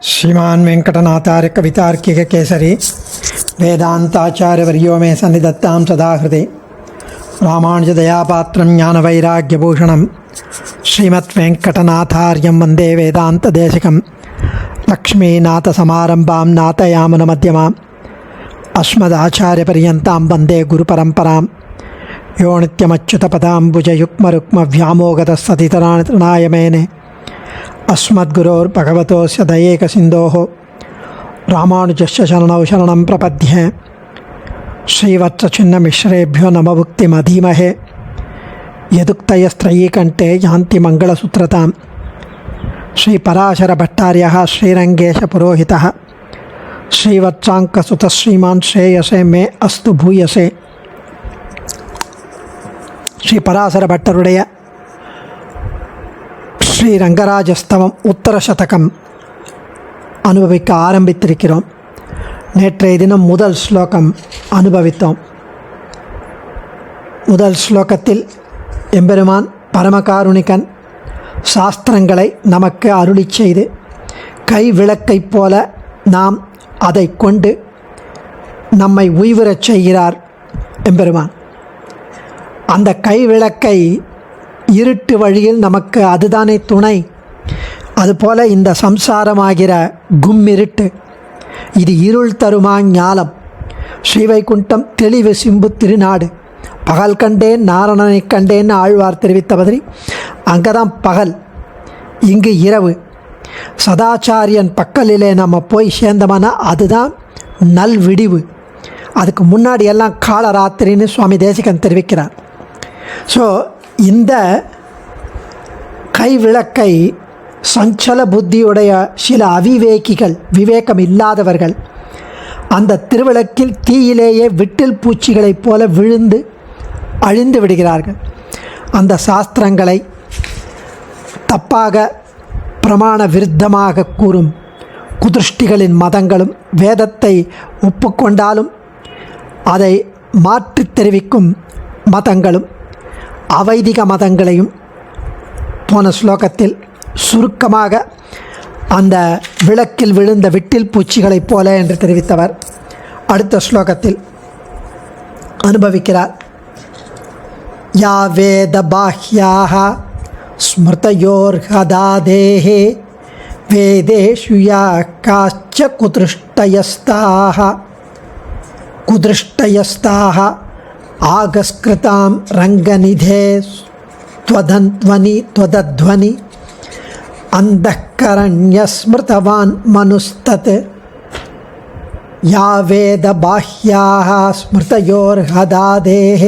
श्रीमान वेंकटनाथार्य कवितार्किक केसरी वेदांताचार्यवर्यो मे सन्निधत्तां सदा हृदि रामानुजदयापात्रं ज्ञानवैराग्यभूषणं श्रीमद्वेंकटनाथार्यं वन्दे वेदान्तदेशिकं लक्ष्मीनाथसमारम्भां नाथयामुनमध्यमाम् अस्मदाचार्यपर्यन्तां वन्दे गुरुपरम्परां यो नित्यमच्युतपदाम्बुजयुग्मरुक्मव्यामोगतस्तदितराणि तृणाय मेने अस्मद्गुरोर्भगवतोस्य दयेकसिन्धोः रामानुजस्य शरणौ शरणं प्रपद्ये श्रीवत्सचिन्नमिश्रेभ्यो नमभुक्तिमधीमहे यदुक्तयस्त्रयीकण्ठे यान्ति मङ्गलसूत्रतां श्रीपराशरभट्टार्यः श्रीरङ्गेशपुरोहितः श्रीवत्साङ्कसुतः श्रीमान् श्रेयसे मे अस्तु भूयसे श्रीपराशरभट्टरुடைய ஸ்ரீ ரங்கராஜஸ்தவம் உத்தர சதகம் அனுபவிக்க ஆரம்பித்திருக்கிறோம். நேற்றைய தினம் முதல் ஸ்லோகம் அனுபவித்தோம். முதல் ஸ்லோகத்தில் எம்பெருமான் பரமகாருணிகன் சாஸ்திரங்களை நமக்கு அருளி செய்து கைவிளக்கைப் போல நாம் அதை கொண்டு நம்மை உய்வுறச் செய்கிறார் எம்பெருமான். அந்த கைவிளக்கை இருட்டு வழியில் நமக்கு அதுதானே துணை. அதுபோல இந்த சம்சாரமாகிற கும்மிருட்டு இது இருள் தருமா ஞாலம். ஸ்ரீவைகுண்டம் தெளிவு சிம்பு திருநாடு. பகல் கண்டேன் நாரணனை கண்டேன்னு ஆழ்வார் தெரிவித்த மாதிரி அங்கே தான் பகல், இங்கு இரவு. சதாச்சாரியன் பக்கலிலே நம்ம போய் சேர்ந்தோம்னா அதுதான் நல்விடிவு. அதுக்கு முன்னாடி எல்லாம் காலராத்திரின்னு சுவாமி தேசிகன் தெரிவிக்கிறார். ஸோ இந்த கைவிளக்கை சஞ்சல புத்தியுடைய சில அவிவேகிகள், விவேகம் இல்லாதவர்கள் அந்த திருவிளக்கில் தீயிலேயே விட்டில் பூச்சிகளைப் போல விழுந்து அழிந்து விடுகிறார்கள். அந்த சாஸ்திரங்களை தப்பாக பிரமாண விருத்தமாக கூறும் குதிருஷ்டிகளின் மதங்களும், வேதத்தை ஒப்புக்கொண்டாலும் அதை மாற்றி தெரிவிக்கும் மதங்களும், அவைதிக மதங்களையும் போன ஸ்லோகத்தில் சுருக்கமாக அந்த விளக்கில் விழுந்த விட்டில் பூச்சிகளைப் போல என்று தெரிவித்தவர் அடுத்த ஸ்லோகத்தில் அனுபவிக்கிறார். யா வேத பாஹ்யாக ஸ்மிருதயோர்ஹதாதேஹே வேதேஷு யா காச்ச குதிருஷ்டயஸ்தாக ஆகஸ்கிருதாம் ரங்கநிதே त्वदध्वनि अन्तःकरण्यस्मृतवान् मनुस्तत् या वेदबाह्याः स्मृतयोर्हदादेः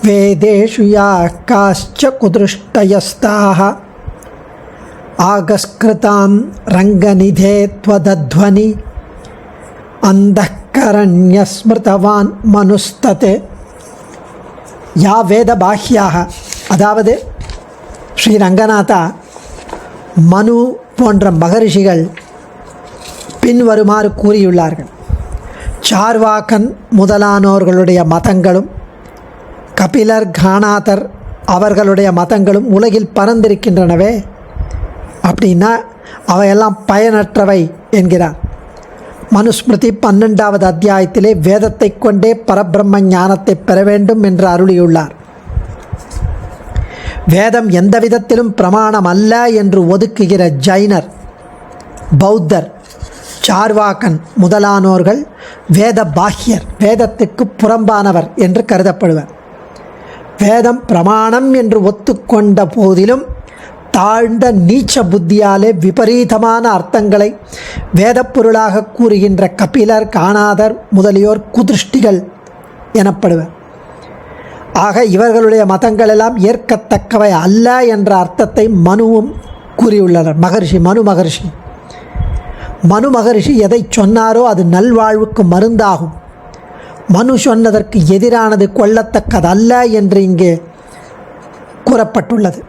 वेदेषु या काश्च कुदृष्टयस्ताः आगस्कृतां रङ्गनिधे त्वदध्वनि अन्तःकरण्यस्मृतवान् मनुस्तत् யா வேத பாஹ்யாக. அதாவது ஸ்ரீ ரங்கநாதா மனு போன்ற மகரிஷிகள் பின்வருமாறு கூறியுள்ளார்கள். சார்வாகன் முதலானோர்களுடைய மதங்களும் கபிலர் கானாதர் அவர்களுடைய மதங்களும் உலகில் பறந்திருக்கின்றனவே, அப்படின்னா அவையெல்லாம் பயனற்றவை என்கிறார். மனுஸ்மிருதி 12வது அத்தியாயத்திலே வேதத்தை கொண்டே பரபிரம்ம ஞானத்தை பெற வேண்டும் என்று அருளியுள்ளார். வேதம் எந்த விதத்திலும் பிரமாணம் அல்ல என்று ஒதுக்குகிற ஜைனர், பௌத்தர், சார்வாகன் முதலானோர்கள் வேத பாஹ்யர், வேதத்துக்கு புறம்பானவர் என்று கருதப்படுவர். வேதம் பிரமாணம் என்று ஒத்துக்கொண்ட போதிலும் தாழ்ந்த நீச்ச புத்தியாலே விபரீதமான அர்த்தங்களை வேதப்பொருளாக கூறுகின்ற கபிலர், கானாதர் முதலியோர் குதிருஷ்டிகள் எனப்படுவர். ஆக இவர்களுடைய மதங்கள் எல்லாம் ஏற்கத்தக்கவை அல்ல என்ற அர்த்தத்தை மனுவும் கூறியுள்ளனர். மனு மகரிஷி எதை சொன்னாரோ அது நல்வாழ்வுக்கு மருந்தாகும். மனு சொன்னதற்கு எதிரானது கொள்ளத்தக்கதல்ல என்று இங்கே கூறப்பட்டுள்ளது.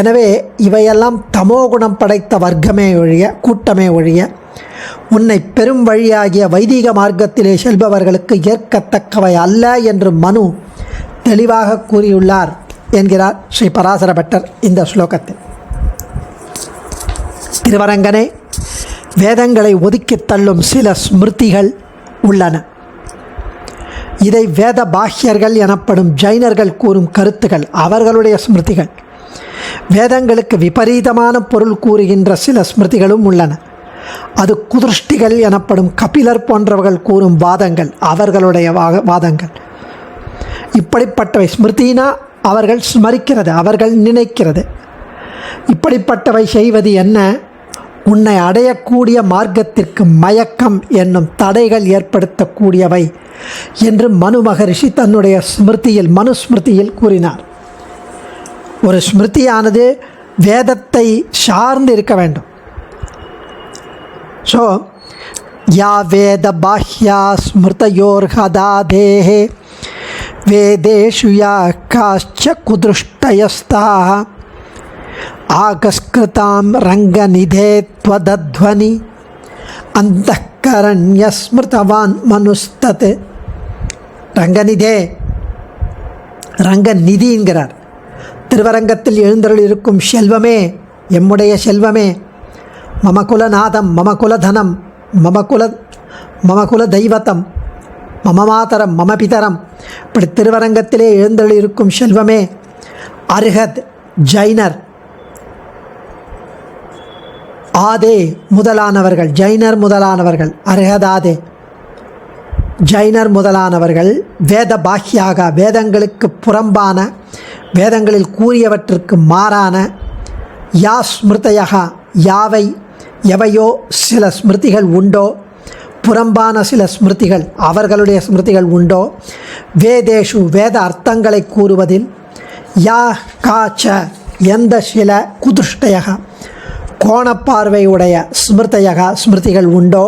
எனவே இவையெல்லாம் தமோகுணம் படைத்த வர்க்கமே ஒழிய, கூட்டமே ஒழிய, உன்னை பெரும் வழியாகிய வைதிக மார்க்கத்திலே செல்பவர்களுக்கு ஏற்கத்தக்கவை அல்ல என்று மனு தெளிவாக கூறியுள்ளார் என்கிறார் ஸ்ரீ பராசர பட்டர் இந்த ஸ்லோகத்தில். திருவரங்கனே, வேதங்களை ஒதுக்கித் தள்ளும் சில ஸ்மிருதிகள் உள்ளன. இதை வேத பாஹ்யர்கள் எனப்படும் ஜைனர்கள் கூறும் கருத்துகள், அவர்களுடைய ஸ்மிருதிகள். வேதங்களுக்கு விபரீதமான பொருள் கூறுகின்ற சில ஸ்மிருதிகளும் உள்ளன. அது குதிருஷ்டிகள் எனப்படும் கபிலர் போன்றவர்கள் கூறும் வாதங்கள், அவர்களுடைய வாதங்கள். இப்படிப்பட்டவை ஸ்மிருதினா அவர்கள் ஸ்மரிக்கிறது, அவர்கள் நினைக்கிறது. இப்படிப்பட்டவை செய்வது என்ன? உன்னை அடையக்கூடிய மார்க்கத்திற்கு மயக்கம் என்னும் தடைகள் ஏற்படுத்தக்கூடியவை என்று மனு மகரிஷி தன்னுடைய ஸ்மிருதியில், மனுஸ்மிருதியில் கூறினார். ஒரு ஸ்மிருதியானது வேதத்தை சார்ந்து இருக்க வேண்டும். ஸோ யா வேத பாஹ்யா ஸ்மிருதயோர்ஹதாதேஹே வேதேஷு யா காஷ்ச குதுஷ்டயஸ்தாः ஆகஸ்கிருதாம் ரங்கநிதே த்வதத்வனி அந்தఃகரண்ய ஸ்மிருதவான் மனுஸ்தத். ரங்கநிதே, ரங்கநிதி என்கிறார். திருவரங்கத்தில் எழுந்தருள் இருக்கும் செல்வமே, எம்முடைய செல்வமே, மமகுலநாதம், மமகுலதனம், மமகுல தெய்வத்தம், மம மாதரம், மம பிதரம். இப்படி திருவரங்கத்திலே எழுந்தருள் இருக்கும் செல்வமே. அர்ஹத் ஜைனர், ஆதே முதலானவர்கள், ஜைனர் முதலானவர்கள், அர்ஹதாதே ஜைனர் முதலானவர்கள் வேத பாஹ்யாக, வேதங்களுக்கு புறம்பான, வேதங்களில் கூறியவற்றிற்கு மாறான, யா ஸ்மிருதயா, யாவை எவையோ சில ஸ்மிருதிகள் உண்டோ, புறம்பான சில ஸ்மிருதிகள், அவர்களுடைய ஸ்மிருதிகள் உண்டோ, வேதேஷு வேத அர்த்தங்களை கூறுவதில், யா காச்ச எந்த சில, குதுஷ்டயக கோணப்பார்வையுடைய, ஸ்மிருதயக ஸ்மிருதிகள் உண்டோ,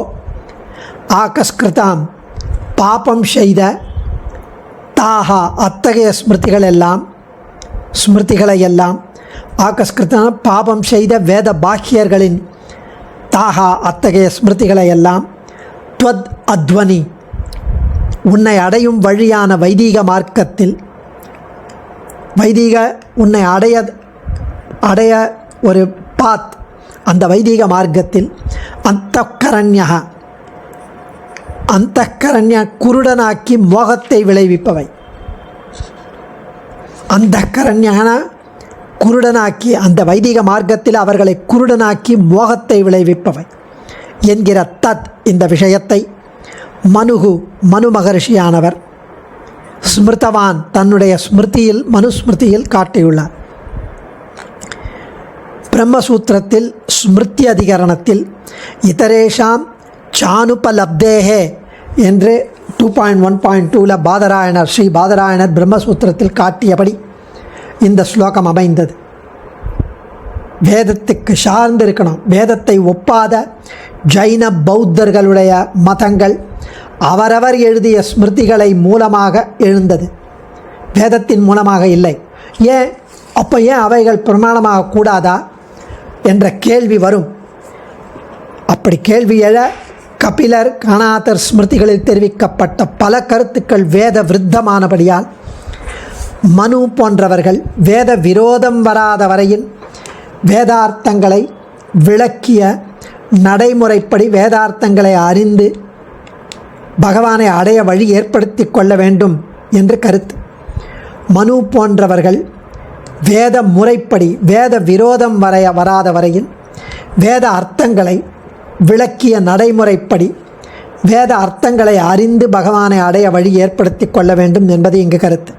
ஆகஸ்கிருதாம் பாபம் செய்த, தாகா அத்தகைய ஸ்மிருதிகளையெல்லாம், ஆகஸ்கிருதாம் பாபம் செய்த வேத பாக்கியர்களின், தாகா அத்தகைய ஸ்மிருதிகளையெல்லாம், த்வத் அத்வனி உன்னை அடையும் வழியான வைதீக மார்க்கத்தில், வைதீக உன்னை அடைய ஒரு பாத், அந்த வைதீக மார்க்கத்தில், அந்தக்கரண்ய குருடனாக்கி மோகத்தை விளைவிப்பவை, அந்தக்கரண்யான குருடனாக்கி, அந்த வைதிக மார்க்கத்தில் அவர்களை குருடனாக்கி மோகத்தை விளைவிப்பவை என்கிற தத் இந்த விஷயத்தை மனு மகரிஷியானவர் ஸ்மிருதவான் தன்னுடைய ஸ்மிருதியில், மனுஸ்மிருதியில் காட்டியுள்ளார். பிரம்மசூத்திரத்தில் ஸ்மிருதி அதிகரணத்தில் இதரேஷாம் சானுபலப்தேஹே என்று 2.1.2 பாதராயணர், ஸ்ரீ பாதராயணர் பிரம்மசூத்திரத்தில் காட்டியபடி இந்த ஸ்லோகம் அமைந்தது. வேதத்துக்கு சார்ந்து இருக்கணும். வேதத்தை ஒப்பாத ஜைன பௌத்தர்களுடைய மதங்கள் அவரவர் எழுதிய ஸ்மிருதிகளை மூலமாக எழுந்தது, வேதத்தின் மூலமாக இல்லை. ஏன் அப்போ ஏன் அவைகள் பிரமாணமாக கூடாதா என்ற கேள்வி வரும். அப்படி கேள்வி எழ கபிலர், கணாதர் ஸ்மிருதிகளில் தெரிவிக்கப்பட்ட பல கருத்துக்கள் வேத விருத்தமானபடியால் மனு போன்றவர்கள் வேத விரோதம் வராத வரையில் வேதார்த்தங்களை விளக்கிய நடைமுறைப்படி வேதார்த்தங்களை அறிந்து பகவானை அடைய வழி ஏற்படுத்தி கொள்ள வேண்டும் என்று கருத்து. மனு போன்றவர்கள் வேத முறைப்படி வேத விரோதம் வராத வரையில் வேத அர்த்தங்களை விளக்கிய நடைமுறைப்படி வேத அர்த்தங்களை அறிந்து பகவானை அடைய வழி ஏற்படுத்தி கொள்ள வேண்டும் என்பது இங்கு கருத்து.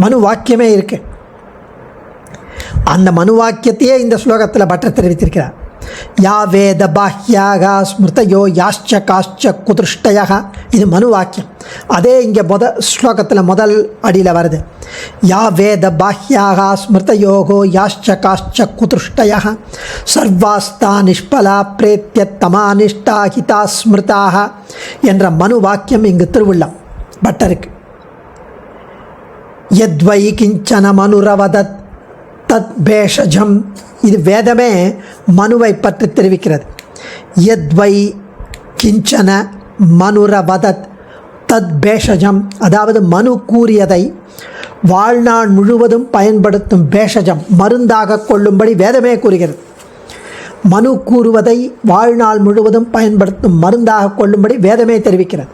மனு வாக்கியமே இருக்கு. அந்த மனு வாக்கியத்தையே இந்த ஸ்லோகத்தில் பட்டர் தெரிவித்திருக்கிறார். யா வேத பாஹ்யாக ஸ்மிருதயோ யாஷ்ச காஷ்ச குதுஷ்டயா, இது மனு வாக்கியம். அதே இங்கே ஸ்லோகத்தில் முதல் அடியில் வருது. யா வேத பாஹ்யாக ஸ்மிருதயோகோ யாஷ்ச காஷ்ச குதுஷ்டயா சர்வாஸ்தா நிஷ்பலா பிரேத்திய தமானிஷ்டா ஹிதா ஸ்மிருதாக என்ற மனு வாக்கியம் இங்கு திருவுள்ளம் பட்டருக்கு. யத்வை கிஞ்சன மனுரவதத் தத் பேஷஜம், இது வேதமே மனுவை பற்றி தெரிவிக்கிறது. யத்வை கிஞ்சன மனுரவதத் தத் பேஷஜம், அதாவது மனு கூறியதை வாழ்நாள் முழுவதும் பயன்படுத்தும் பேஷஜம், மருந்தாக கொள்ளும்படி வேதமே கூறுகிறது. மனு கூறுவதை வாழ்நாள் முழுவதும் பயன்படுத்தும் மருந்தாக கொள்ளும்படி வேதமே தெரிவிக்கிறது.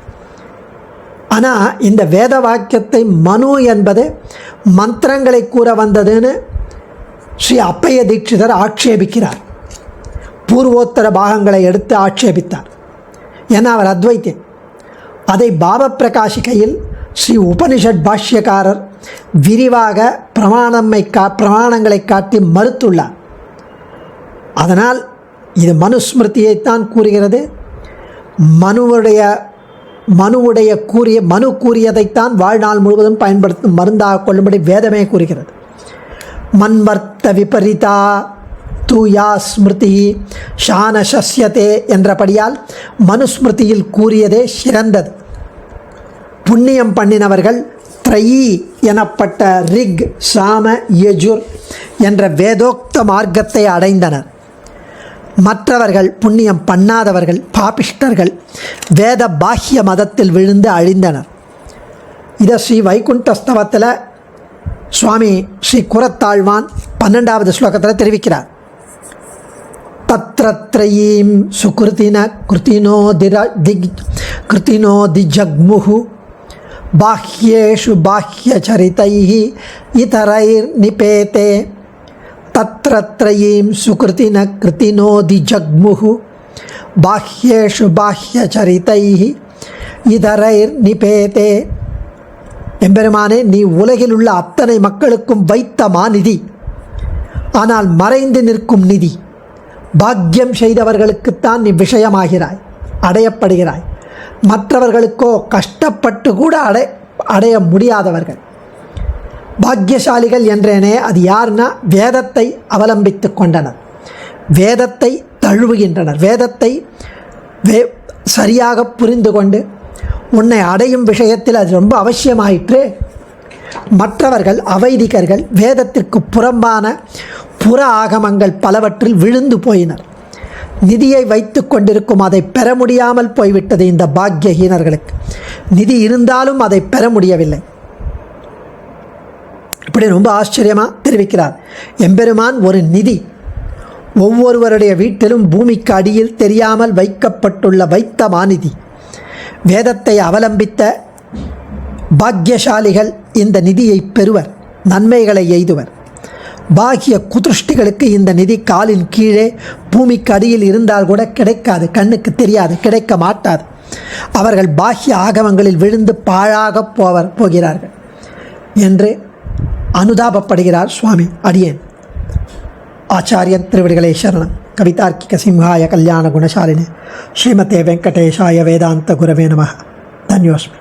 ஆனால் இந்த வேத வாக்கியத்தை மனு என்பது மந்திரங்களை கூற வந்ததுன்னு ஸ்ரீ அப்பைய தீட்சிதர் ஆட்சேபிக்கிறார். பூர்வோத்தர பாகங்களை எடுத்து ஆட்சேபித்தார். ஏன்னா அவர் அத்வைத்தியன். அதை பாப பிரகாஷிகையில் ஸ்ரீ உபனிஷத் பாஷ்யக்காரர் விரிவாக பிரமாணங்களை காட்டி மறுத்துள்ளார். அதனால் இது மனுஸ்மிருதியைத்தான் கூறுகிறது. மனு கூறியதைத்தான் வாழ்நாள் முழுவதும் பயன்படுத்தும் மருந்தாக கொள்ளும்படி வேதமே கூறுகிறது. மன்வர்த்த விபரிதா தூயா ஸ்மிருதி ஷானசஸ்யதே என்றபடியால் மனுஸ்மிருதியில் கூறியதே சிறந்தது. புண்ணியம் பண்ணினவர்கள் த்ரயி எனப்பட்ட ரிக் சாம யஜுர் என்ற வேதோக்த மார்க்கத்தை அடைந்தனர். மற்றவர்கள் புண்ணியம் பண்ணாதவர்கள் பாபிஷ்டர்கள் வேத பாஹ்ய மதத்தில் விழுந்து அழிந்தனர். இதை ஸ்ரீ வைகுண்டஸ்தவத்தில் சுவாமி ஸ்ரீ குரத்தாழ்வான் 12வது ஸ்லோகத்தில் தெரிவிக்கிறார். தத்ரத்ரயீம் சுக்ருதின கிருத்தினோ திஜக்முஹு பாஹ்யேஷு பாஹ்யசரிதைஹி இதரைர் நிபேதே. தத்ரத்ரயீம் சுக்ருதின கிருத்தினோ திஜக்முஹு பாஹ்யேஷு பாஹ்யசரிதைஹி இதரைர் நிபேதே. எம்பெருமானே, நீ உலகில் உள்ள அத்தனை மக்களுக்கும் வைத்த மாநிதி, ஆனால் மறைந்து நிற்கும் நிதி. பாக்கியம் செய்தவர்களுக்குத்தான் நீ விஷயமாகிறாய், அடையப்படுகிறாய். மற்றவர்களுக்கோ கஷ்டப்பட்டு கூட அடைய முடியாதவர்கள். பாக்கியசாலிகள் என்றேனே, அது யாருன்னா வேதத்தை அவலம்பித்து கொண்டனர், வேதத்தை தழுவுகின்றனர், வேதத்தை சரியாக புரிந்து கொண்டு உன்னை அடையும் விஷயத்தில் அது ரொம்ப அவசியமாயிற்று. மற்றவர்கள் அவைதிகர்கள் வேதத்திற்கு புறம்பான புற ஆகமங்கள் பலவற்றில் விழுந்து போயினர். நிதியை வைத்து கொண்டிருக்கும் அதை பெற முடியாமல் போய்விட்டது இந்த பாக்கியஹீனர்களுக்கு. நிதி இருந்தாலும் அதை பெற முடியவில்லை. இப்படி ரொம்ப ஆச்சரியமாக தெரிவிக்கிறார். எம்பெருமான் ஒரு நிதி. ஒவ்வொருவருடைய வீட்டிலும் பூமிக்கு அடியில் தெரியாமல் வைத்த மாநிதி. வேதத்தை அவலம்பித்த பாக்கியசாலிகள் இந்த நிதியை பெறுவர், நன்மைகளை எய்துவர். பாக்கிய குதிருஷ்டிகளுக்கு இந்த நிதி காலின் கீழே பூமிக்கு அடியில் இருந்தால் கூட கிடைக்காது, கண்ணுக்கு தெரியாது, கிடைக்க மாட்டாது. அவர்கள் பாக்கிய ஆகமங்களில் விழுந்து பாழாக போகிறார்கள் என்று அனுதாபப்படுகிறார் சுவாமி. அடியேன் ஆச்சாரியன் திருவடிகளே சரணம். கவிதார்க்கிக சிம்ஹாய கல்யாண குணசாலினே ஸ்ரீமதே வெங்கடேஷாய வேதாந்த குரவே நமः. தன்யோஸ்மி.